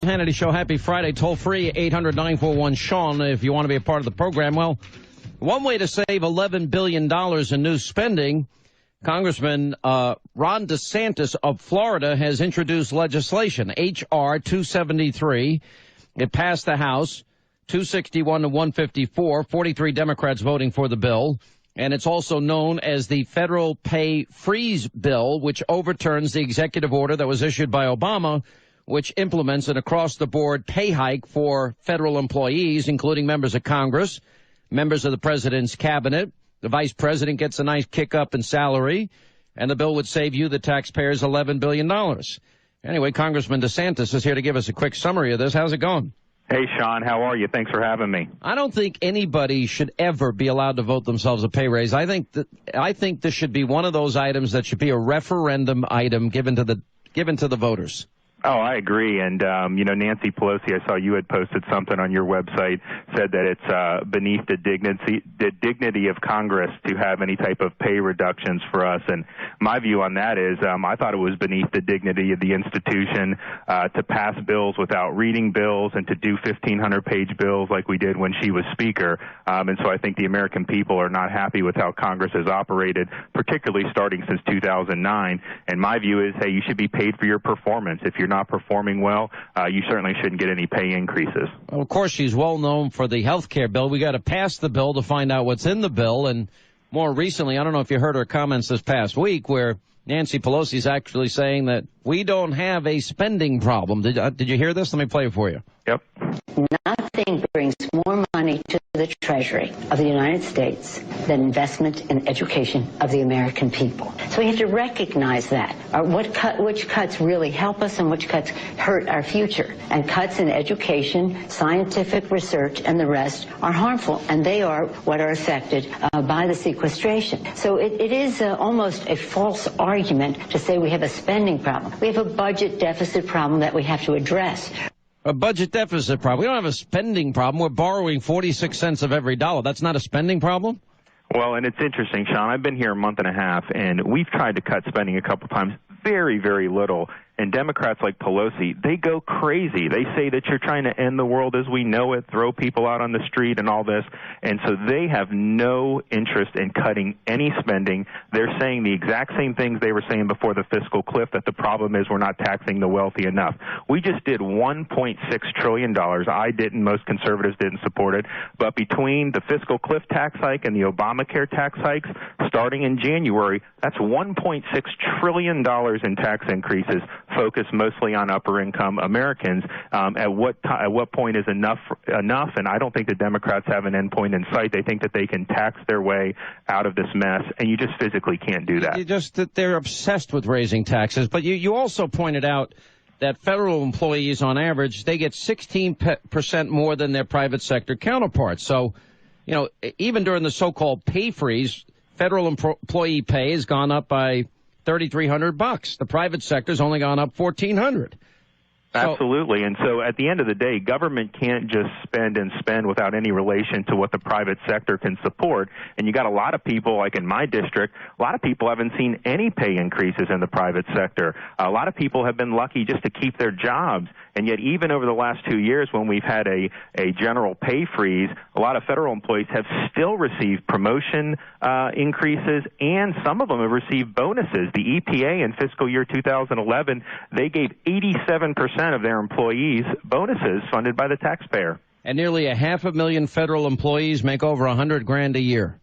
Hannity Show, happy Friday. Toll free, 800-941-SEAN if you want to be a part of the program. Well, one way to save $11 billion in new spending, Congressman Ron DeSantis of Florida has introduced legislation, H.R. 273. It passed the House, 261 to 154, 43 Democrats voting for the bill. And it's also known as the Federal Pay Freeze Bill, which overturns the executive order that was issued by Obama, which implements an across-the-board pay hike for federal employees, including members of Congress, members of the president's cabinet. The vice president gets a nice kick-up in salary, and the bill would save you, the taxpayers, $11 billion. Anyway, Congressman DeSantis is here to give us a quick summary of this. How's it going? Hey, Sean, how are you? Thanks for having me. I don't think anybody should ever be allowed to vote themselves a pay raise. I think this should be one of those items that should be a referendum item given to the voters. Oh, I agree. And, Nancy Pelosi, I saw you had posted something on your website, said that it's beneath the dignity of Congress to have any type of pay reductions for us. And my view on that is I thought it was beneath the dignity of the institution to pass bills without reading bills and to do 1,500-page bills like we did when she was Speaker. And so I think the American people are not happy with how Congress has operated, particularly starting since 2009. And my view is, hey, you should be paid for your performance. If you're not performing well, you certainly shouldn't get any pay increases. Well, of course, she's well known for the health care bill. We got to pass the bill to find out what's in the bill. And more recently, I don't know if you heard her comments this past week where Nancy Pelosi's actually saying that we don't have a spending problem. Did you hear this? Let me play it for you. Yep. Nothing brings more money to the Treasury of the United States than investment in education of the American people. So we have to recognize that. Which cuts really help us and which cuts hurt our future. And cuts in education, scientific research, and the rest are harmful, and they are what are affected by the sequestration. So it is almost a false argument to say we have a spending problem. We have a budget deficit problem that we have to address. A budget deficit problem. We don't have a spending problem. We're borrowing 46 cents of every dollar. That's not a spending problem? Well, and it's interesting, Sean. I've been here a month and a half, and we've tried to cut spending a couple times, very, very little. And Democrats like Pelosi, they go crazy. They say that you're trying to end the world as we know it, throw people out on the street and all this. And so they have no interest in cutting any spending. They're saying the exact same things they were saying before the fiscal cliff, that the problem is we're not taxing the wealthy enough. We just did $1.6 trillion. I didn't. Most conservatives didn't support it. But between the fiscal cliff tax hike and the Obamacare tax hikes, starting in January, that's $1.6 trillion in tax increases, focused mostly on upper-income Americans. At what point is enough? And I don't think the Democrats have an end point in sight. They think that they can tax their way out of this mess, and you just physically can't do that. They're obsessed with raising taxes. But you also pointed out that federal employees, on average, they get 16% more than their private sector counterparts. So, even during the so-called pay freeze, federal employee pay has gone up by $3,300. The private sector's only gone up $1,400. Absolutely. And so at the end of the day, government can't just spend and spend without any relation to what the private sector can support. And you got a lot of people, like in my district, a lot of people haven't seen any pay increases in the private sector. A lot of people have been lucky just to keep their jobs. And yet even over the last 2 years when we've had a general pay freeze, a lot of federal employees have still received promotion increases, and some of them have received bonuses. The EPA in fiscal year 2011, they gave 87% of their employees bonuses funded by the taxpayer. And nearly 500,000 federal employees make over $100,000 a year.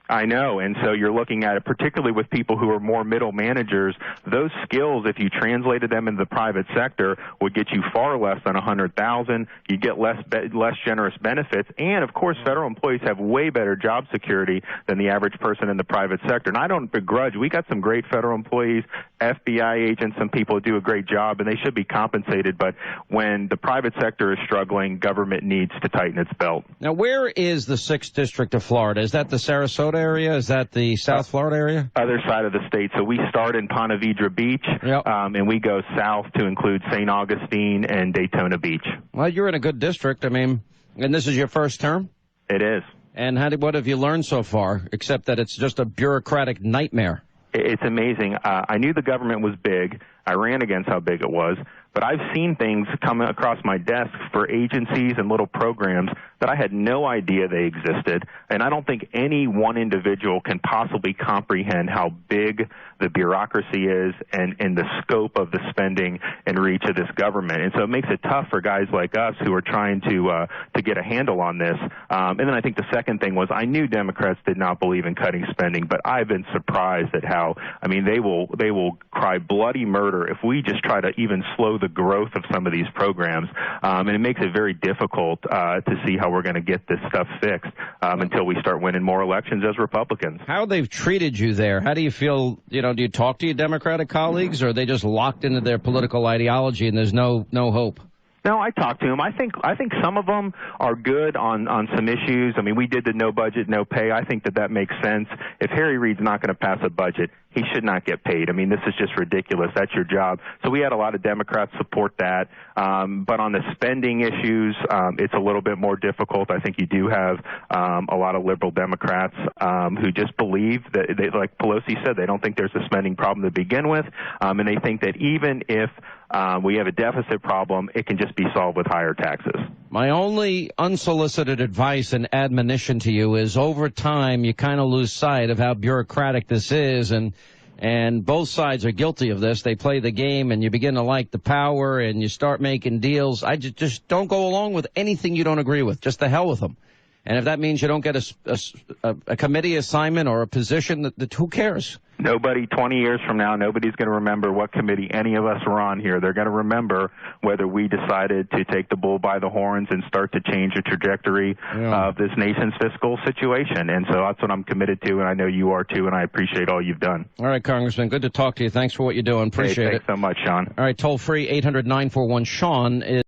I know, and so you're looking at it, particularly with people who are more middle managers. Those skills, if you translated them into the private sector, would get you far less than $100,000. You get less generous benefits, and of course, federal employees have way better job security than the average person in the private sector. And I don't begrudge. We got some great federal employees, FBI agents, some people who do a great job, and they should be compensated. But when the private sector is struggling, government needs to tighten its belt. Now, where is the 6th District of Florida? Is that the Sarasota area? Is that the South Florida area? Other side of the state. So we start in Ponte Vedra Beach, yep. And we go south to include St. Augustine and Daytona Beach. Well, you're in a good district. I mean, and this is your first term? It is. And what have you learned so far, except that it's just a bureaucratic nightmare? It's amazing. I knew the government was big. I ran against how big it was. but I've seen things come across my desk for agencies and little programs that I had no idea they existed, and I don't think any one individual can possibly comprehend how big the bureaucracy is and the scope of the spending and reach of this government. And so it makes it tough for guys like us who are trying to get a handle on this. And then I think the second thing was I knew Democrats did not believe in cutting spending, but I've been surprised at how, I mean, they will cry bloody murder if we just try to even slow the growth of some of these programs. And it makes it very difficult to see how we're going to get this stuff fixed until we start winning more elections as Republicans. How they've treated you there, how do you feel, do you talk to your Democratic colleagues, or are they just locked into their political ideology and there's no hope? No, I talked to him. I think some of them are good on some issues. I mean, we did the no budget, no pay. I think that makes sense. If Harry Reid's not going to pass a budget, he should not get paid. I mean, this is just ridiculous. That's your job. So we had a lot of Democrats support that. But on the spending issues, it's a little bit more difficult. I think you do have a lot of liberal Democrats who just believe that, like Pelosi said, they don't think there's a spending problem to begin with. And they think that even if we have a deficit problem, it can just be solved with higher taxes. My only unsolicited advice and admonition to you is over time you kind of lose sight of how bureaucratic this is, and both sides are guilty of this. They play the game and you begin to like the power and you start making deals. I just don't go along with anything you don't agree with. Just the hell with them. And if that means you don't get a committee assignment or a position, who cares? Nobody, 20 years from now, nobody's going to remember what committee any of us were on here. They're going to remember whether we decided to take the bull by the horns and start to change the trajectory of this nation's fiscal situation. And so that's what I'm committed to, and I know you are too, and I appreciate all you've done. All right, Congressman, good to talk to you. Thanks for what you're doing. Appreciate it. Thanks so much, Sean. All right, toll free 800-941-SEAN is